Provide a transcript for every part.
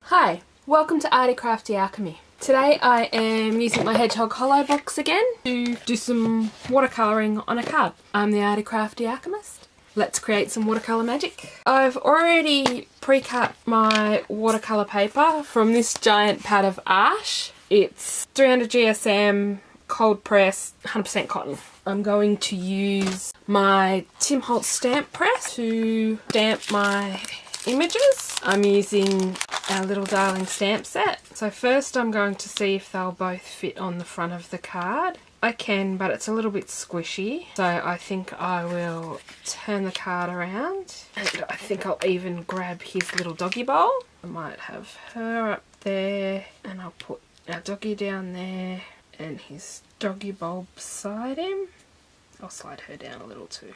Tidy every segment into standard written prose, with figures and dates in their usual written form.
Hi, welcome to Arty Crafty Alchemy. Today I am using my Hedgehog hollow box again to do some watercolouring on a card. I'm the Arty Crafty Alchemist. Let's create some watercolour magic. I've already pre-cut my watercolour paper from this giant pad of ash. It's 300 GSM, cold press, 100% cotton. I'm going to use my Tim Holtz stamp press to stamp my images. I'm using our little darling stamp set. So first I'm going to see if they'll both fit on the front of the card. I can, but it's a little bit squishy. So I think I will turn the card around. And I think I'll even grab his little doggy bowl. I might have her up there, and I'll put our doggy down there and his doggy bowl beside him. I'll slide her down a little too.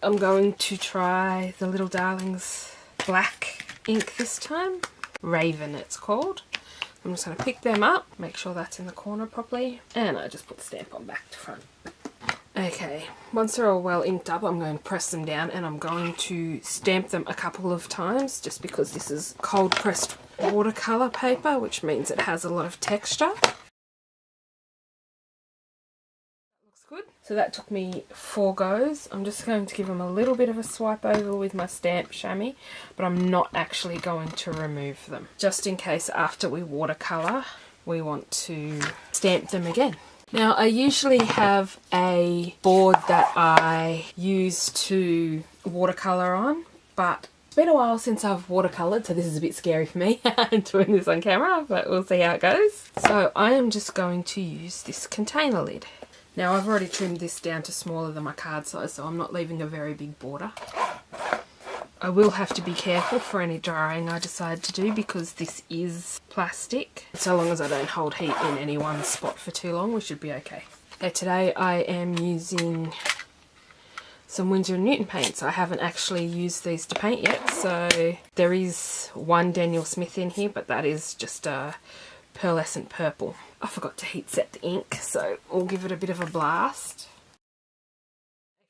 I'm going to try the little darling's black ink this time. Raven it's called. I'm just going to pick them up, make sure that's in the corner properly, and I just put the stamp on back to front. Okay, once they're all well inked up, I'm going to press them down and I'm going to stamp them a couple of times, just because this is cold pressed watercolour paper, which means it has a lot of texture. Good. So that took me 4 goes. I'm just going to give them a little bit of a swipe over with my stamp chamois, but I'm not actually going to remove them, just in case after we watercolour we want to stamp them again. Now I usually have a board that I use to watercolour on, but it's been a while since I've watercoloured, so this is a bit scary for me doing this on camera, but we'll see how it goes. So I am just going to use this container lid. Now I've already trimmed this down to smaller than my card size, so I'm not leaving a very big border. I will have to be careful for any drying I decide to do, because this is plastic. So long as I don't hold heat in any one spot for too long, we should be okay. Okay, today I am using some Winsor & Newton paints. I haven't actually used these to paint yet, so there is one Daniel Smith in here, but that is just a pearlescent purple. I forgot to heat set the ink, so we'll give it a bit of a blast.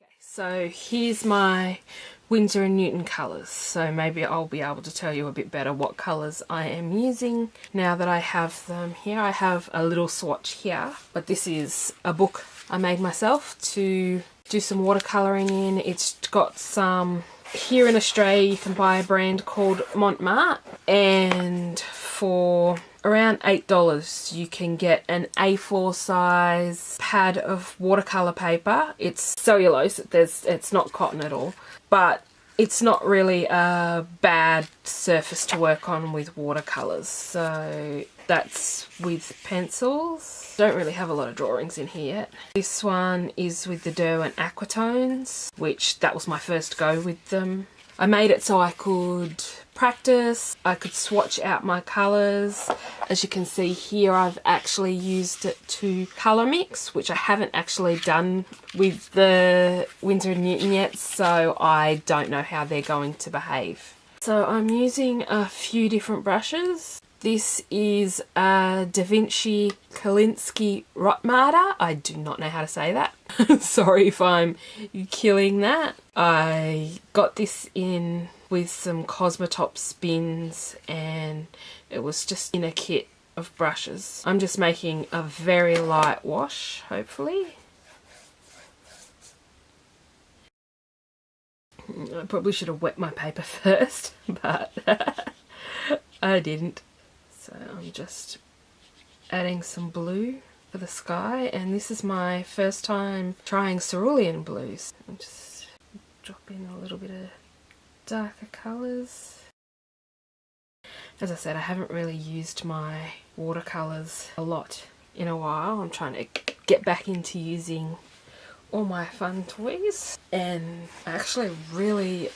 Okay, so here's my Winsor & Newton colours, so maybe I'll be able to tell you a bit better what colours I am using now that I have them here. I have a little swatch here, but this is a book I made myself to do some watercolouring in. It's got some... Here in Australia you can buy a brand called Montmartre, and for around $8 you can get an A4 size pad of watercolour paper. It's cellulose, it's not cotton at all, but it's not really a bad surface to work on with watercolours. So that's with pencils. Don't really have a lot of drawings in here yet. This one is with the Derwent Aquatones, which that was my first go with them. I made it so I could practice, I could swatch out my colours. As you can see here, I've actually used it to colour mix, which I haven't actually done with the Winsor & Newton yet, so I don't know how they're going to behave. So I'm using a few different brushes. This is a Da Vinci Kolinsky Rotmata. I do not know how to say that. Sorry if I'm killing that. I got this in with some Cosmotop spins, and it was just in a kit of brushes. I'm just making a very light wash, hopefully. I probably should have wet my paper first, but I didn't. So I'm just adding some blue for the sky, and this is my first time trying cerulean blues. I'll just drop in a little bit of darker colours. As I said, I haven't really used my watercolours a lot in a while. I'm trying to get back into using all my fun toys, and I actually really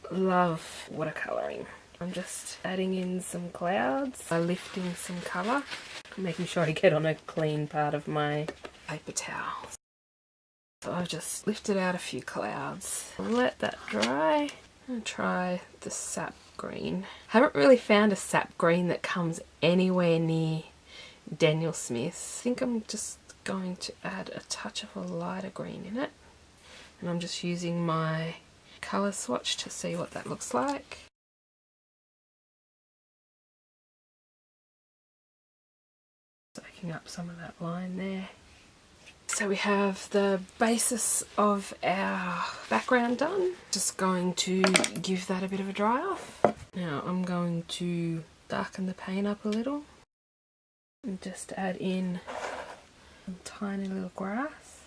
love watercolouring. I'm just adding in some clouds by lifting some colour, making sure I get on a clean part of my paper towel. So I've just lifted out a few clouds. I'll let that dry and try the sap green. I haven't really found a sap green that comes anywhere near Daniel Smith. I think I'm just going to add a touch of a lighter green in it. And I'm just using my colour swatch to see what that looks like. picking up some of that line there. So we have the basis of our background done. Just going to give that a bit of a dry off. Now I'm going to darken the paint up a little and just add in some tiny little grass.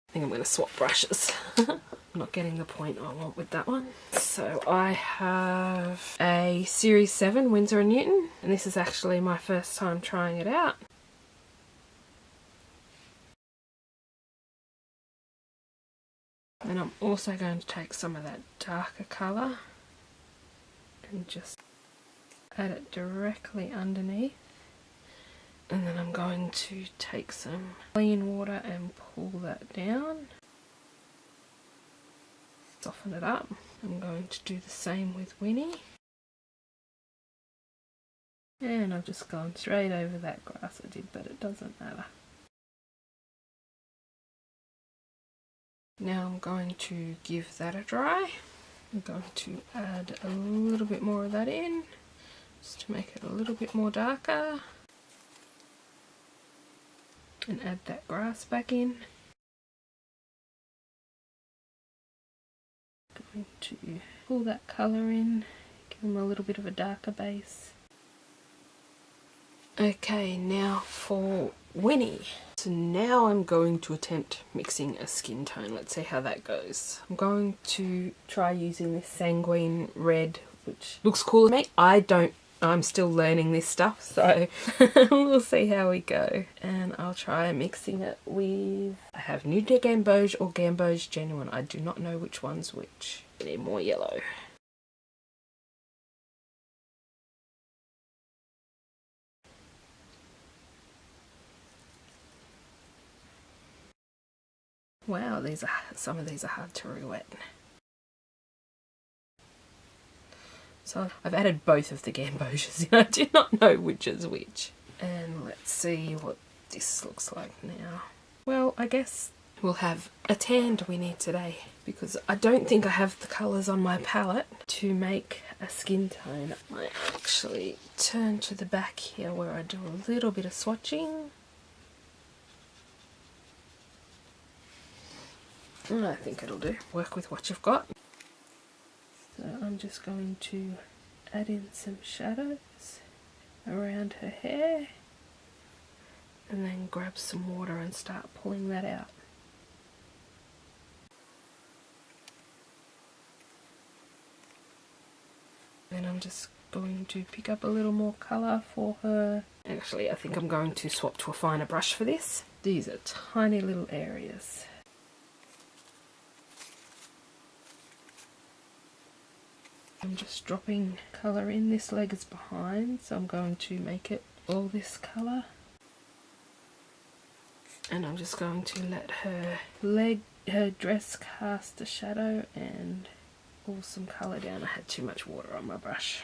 I think I'm going to swap brushes. I'm not getting the point I want with that one. So I have a Series 7 Winsor & Newton, and this is actually my first time trying it out. And I'm also going to take some of that darker colour and just add it directly underneath. And then I'm going to take some clean water and pull that down. Soften it up. I'm going to do the same with Winnie. And I've just gone straight over that grass I did, but it doesn't matter. Now I'm going to give that a dry. I'm going to add a little bit more of that in, just to make it a little bit more darker. And add that grass back in. Going to pull that colour in, give them a little bit of a darker base. Okay, now for Winnie. So now I'm going to attempt mixing a skin tone. Let's see how that goes. I'm going to try using this sanguine red, which looks cool to me. I'm still learning this stuff, so we'll see how we go. And I'll try mixing it with, I have Nude de Gamboge or Gamboge Genuine. I do not know which one's which. I need more yellow. Wow, some of these are hard to re-wet. So I've added both of the Gamboges and I do not know which is which. And let's see what this looks like now. Well, I guess we'll have a tanned Winnie today, because I don't think I have the colours on my palette to make a skin tone. I might actually turn to the back here where I do a little bit of swatching. And I think it'll do. Work with what you've got. So I'm just going to add in some shadows around her hair and then grab some water and start pulling that out. Then I'm just going to pick up a little more colour for her. Actually, I think I'm going to swap to a finer brush for this. These are tiny little areas. I'm just dropping colour in. This leg is behind, so I'm going to make it all this colour. And I'm just going to let her dress cast a shadow and pull some colour down. I had too much water on my brush.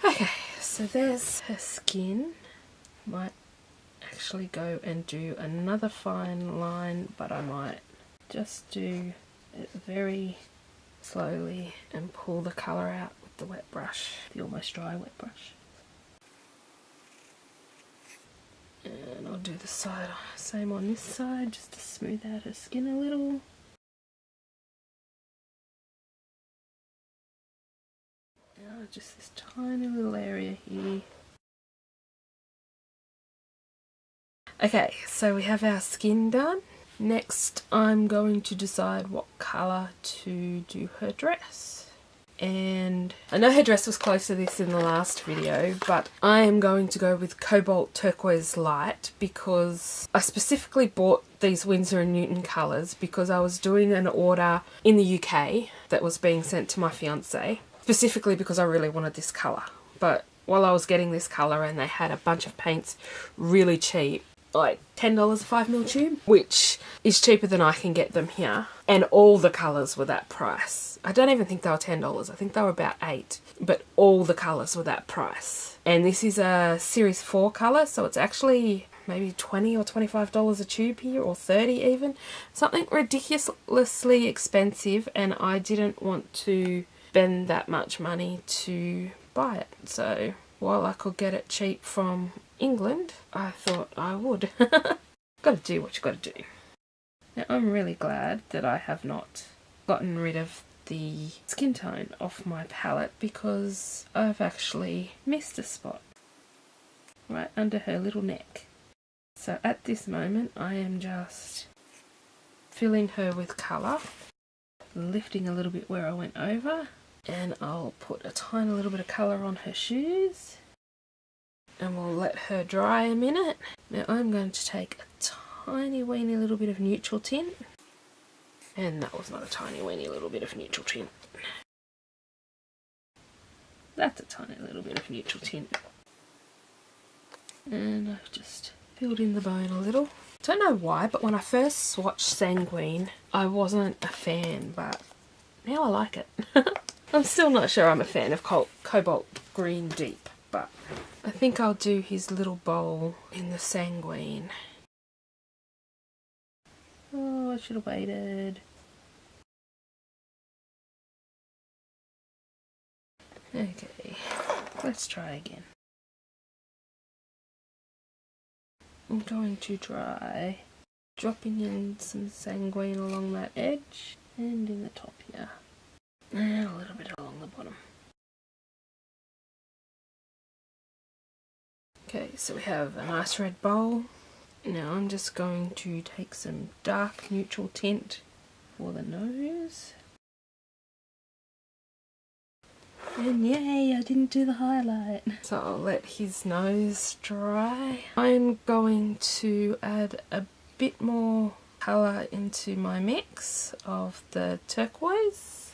Okay, so there's her skin. Might actually go and do another fine line, but I might just do it very slowly and pull the colour out with the wet brush, the almost dry wet brush. And I'll do the same on this side, just to smooth out her skin a little. Now just this tiny little area here. Okay, so we have our skin done. Next, I'm going to decide what colour to do her dress. And I know her dress was close to this in the last video, but I am going to go with Cobalt Turquoise Light, because I specifically bought these Winsor & Newton colours because I was doing an order in the UK that was being sent to my fiance, specifically because I really wanted this colour. But while I was getting this colour and they had a bunch of paints really cheap, like $10 a 5mm tube, which is cheaper than I can get them here, and all the colours were that price. I don't even think they were $10, I think they were about $8, but all the colours were that price. And this is a Series 4 colour, so it's actually maybe $20 or $25 a tube here, or 30 even. Something ridiculously expensive, and I didn't want to spend that much money to buy it. So while I could get it cheap from England, I thought I would. Gotta do what you gotta do. Now I'm really glad that I have not gotten rid of the skin tone off my palette, because I've actually missed a spot right under her little neck. So at this moment I am just filling her with colour, lifting a little bit where I went over, and I'll put a tiny little bit of colour on her shoes, and we'll let her dry a minute. Now I'm going to take a tiny weeny little bit of neutral tint, and that was not a tiny weeny little bit of neutral tint. That's a tiny little bit of neutral tint. And I've just filled in the bone a little. Don't know why, but when I first swatched Sanguine, I wasn't a fan, but now I like it. I'm still not sure I'm a fan of Cobalt Green Deep, but I think I'll do his little bowl in the Sanguine. Oh, I should have waited. Okay, let's try again. I'm going to try dropping in some Sanguine along that edge and in the top here, and a little bit along the bottom. Okay, so we have a nice red bowl. Now I'm just going to take some dark neutral tint for the nose. And yay, I didn't do the highlight. So I'll let his nose dry. I'm going to add a bit more colour into my mix of the turquoise.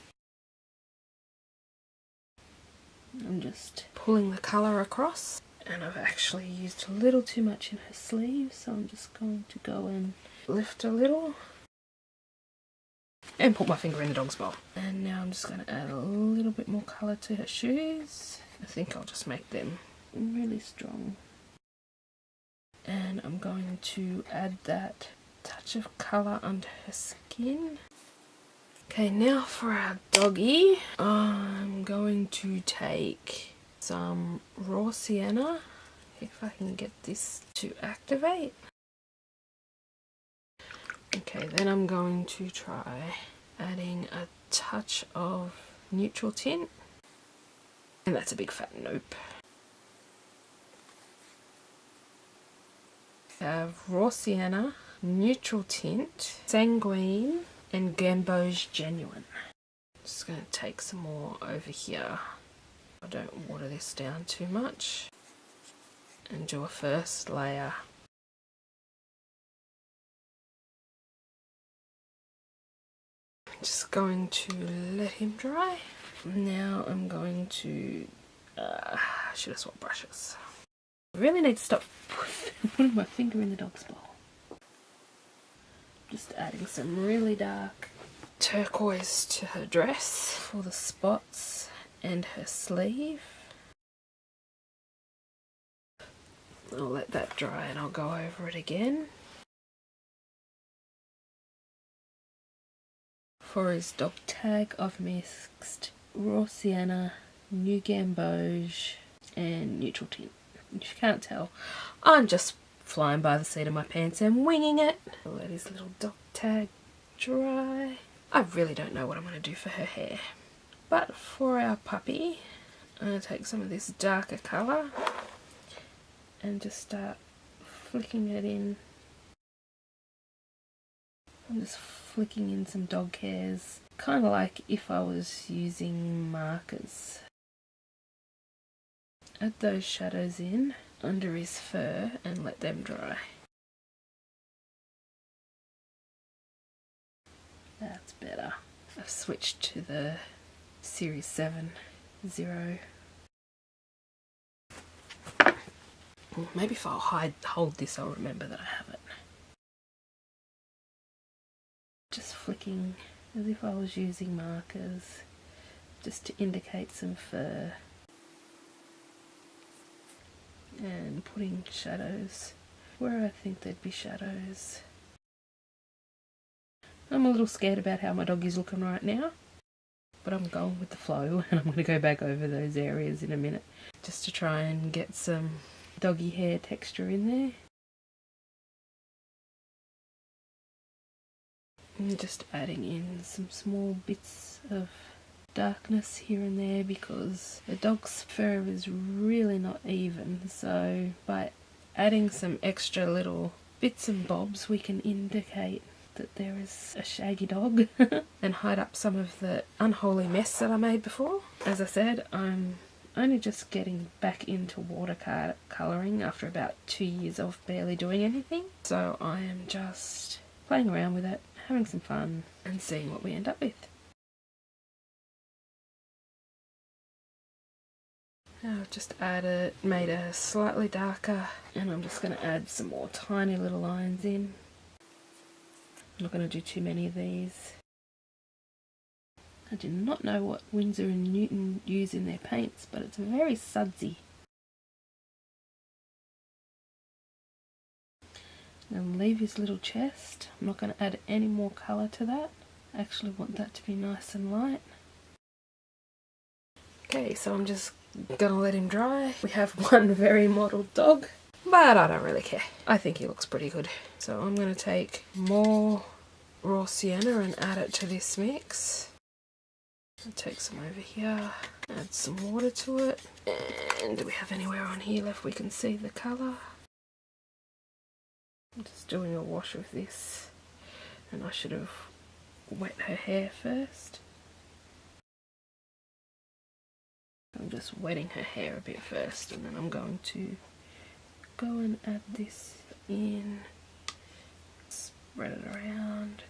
I'm just pulling the colour across, and I've actually used a little too much in her sleeve, so I'm just going to go and lift a little and put my finger in the dog's bowl. And now I'm just going to add a little bit more colour to her shoes. I think I'll just make them really strong. And I'm going to add that touch of colour under her skin. Okay, now for our doggy, I'm going to take some raw sienna, if I can get this to activate. Okay, then I'm going to try adding a touch of neutral tint, and that's a big fat nope. I have raw sienna, neutral tint, sanguine, and Gamboge genuine. Just going to take some more over here. I don't water this down too much, and do a first layer. Just going to let him dry. Now I'm going to should have swapped brushes. I really need to stop putting my finger in the dog's bowl. Just adding some really dark turquoise to her dress for the spots and her sleeve. I'll let that dry and I'll go over it again. For his dog tag, I've mixed raw sienna, new Gamboge, and neutral tint. If you can't tell, I'm just flying by the seat of my pants and winging it. I'll let his little dog tag dry. I really don't know what I'm going to do for her hair. But for our puppy, I'm going to take some of this darker colour and just start flicking it in. I'm just flicking in some dog hairs, kind of like if I was using markers. Add those shadows in under his fur and let them dry. That's better. I've switched to the Series 7 0. Maybe if I'll hold this, I'll remember that I have it. Just flicking as if I was using markers, just to indicate some fur. And putting shadows where I think there'd be shadows. I'm a little scared about how my dog is looking right now, but I'm going with the flow, and I'm going to go back over those areas in a minute just to try and get some doggy hair texture in there. And just adding in some small bits of darkness here and there because the dog's fur is really not even, so by adding some extra little bits and bobs we can indicate that there is a shaggy dog and hide up some of the unholy mess that I made before. As I said, I'm only just getting back into watercolouring after about 2 years of barely doing anything, so I am just playing around with it, having some fun and seeing what we end up with. Now I've just made a slightly darker, and I'm just going to add some more tiny little lines in. I'm not going to do too many of these. I do not know what Winsor and Newton use in their paints, but it's very sudsy. And leave his little chest. I'm not going to add any more colour to that. I actually want that to be nice and light. Okay, so I'm just gonna let him dry. We have one very mottled dog, but I don't really care. I think he looks pretty good. So I'm gonna take more raw sienna and add it to this mix. I'll take some over here, add some water to it. And do we have anywhere on here left we can see the colour? I'm just doing a wash with this, and I should have wet her hair first. I'm just wetting her hair a bit first, and then I'm going to go and add this in, spread it around,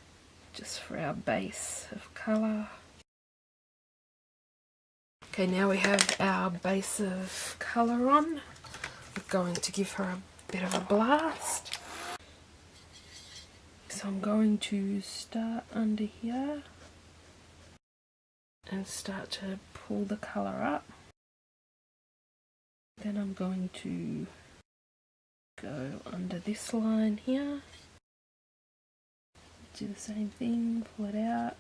just for our base of colour. Okay, now we have our base of colour on. We're going to give her a bit of a blast. So I'm going to start under here and start to pull the colour up. Then I'm going to go under this line here, do the same thing, pull it out.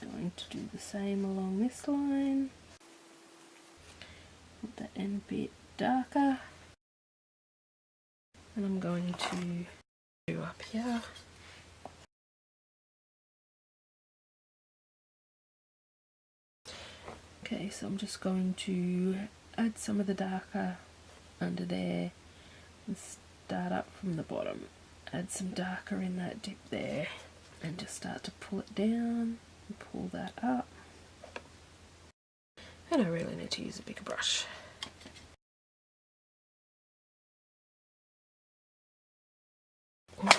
Going to do the same along this line, want that end bit darker, and I'm going to do up here. Okay, so I'm just going to add some of the darker under there and start up from the bottom. Add some darker in that dip there and just start to pull it down and pull that up. And I really need to use a bigger brush.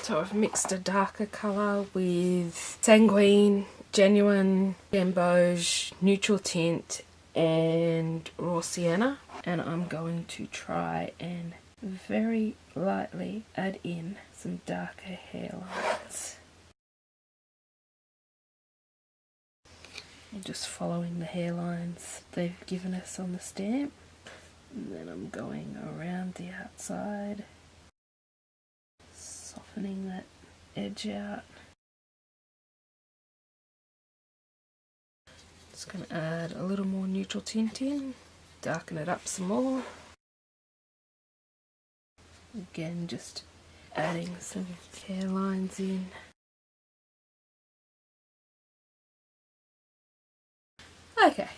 So I've mixed a darker colour with sanguine, genuine, gamboge, neutral tint and raw sienna, and I'm going to try and very lightly add in some darker hairlines. I'm just following the hairlines they've given us on the stamp, and then I'm going around the outside, softening that edge out. Just going to add a little more neutral tint in, darken it up some more. Again, just adding some hairlines in. Okay,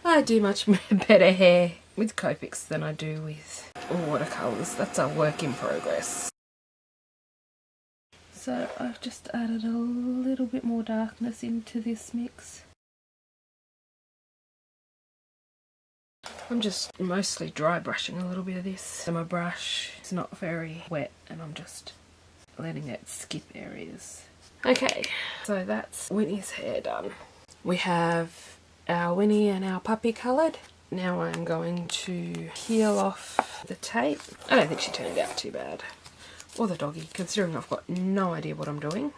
I do much better hair with Copics than I do with watercolours. That's a work in progress. So I've just added a little bit more darkness into this mix. I'm just mostly dry brushing a little bit of this. So my brush is not very wet and I'm just letting it skip areas. Okay, so that's Winnie's hair done. We have our Winnie and our puppy coloured. Now I'm going to peel off the tape. I don't think she turned out too bad. Or the doggy, considering I've got no idea what I'm doing.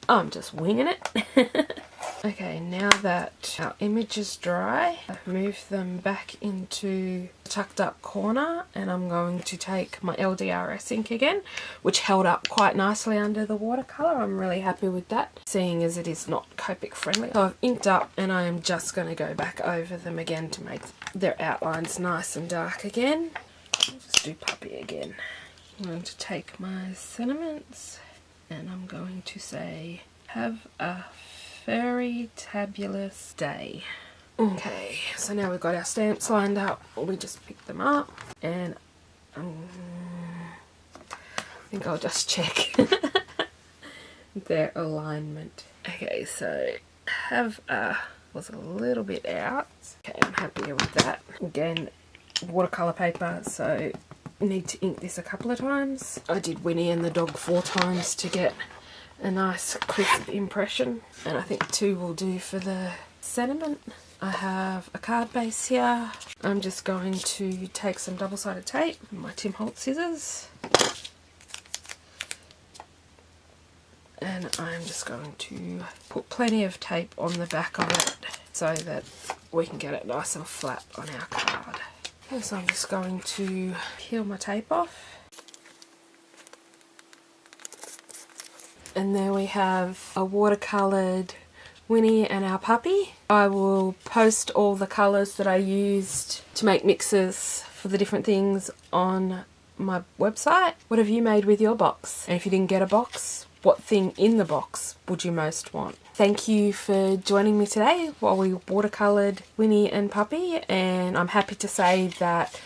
I'm just winging it. Okay, now that our image is dry, I've moved them back into the tucked up corner, and I'm going to take my LDRS ink again, which held up quite nicely under the watercolour. I'm really happy with that, seeing as it is not Copic friendly. So I've inked up, and I am just going to go back over them again to make their outlines nice and dark again. I'll just do puppy again. I'm going to take my sentiments, and I'm going to say, have a very tabulous day. Okay, so now we've got our stamps lined up. We just pick them up, and I think I'll just check their alignment. Okay, so have was a little bit out. Okay, I'm happier with that. Again, watercolour paper, so need to ink this a couple of times. I did Winnie and the dog 4 times to get a nice crisp impression, and I think 2 will do for the sentiment. I have a card base here. I'm just going to take some double-sided tape, my Tim Holtz scissors, and I'm just going to put plenty of tape on the back of it so that we can get it nice and flat on our card. Okay, so I'm just going to peel my tape off. And there we have a watercoloured Winnie and our puppy. I will post all the colours that I used to make mixes for the different things on my website. What have you made with your box? And if you didn't get a box, what thing in the box would you most want? Thank you for joining me today while we watercoloured Winnie and Puppy, and I'm happy to say that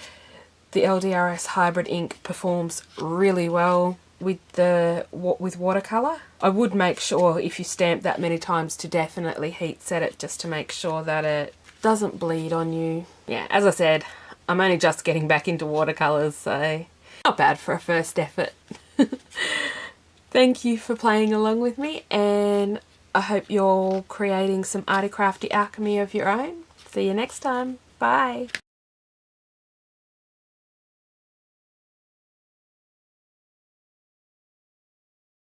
the LDRS hybrid ink performs really well with watercolour. I would make sure if you stamp that many times to definitely heat set it, just to make sure that it doesn't bleed on you. Yeah, as I said, I'm only just getting back into watercolours, so not bad for a first effort. Thank you for playing along with me, and I hope you're creating some arty crafty alchemy of your own. See you next time. Bye.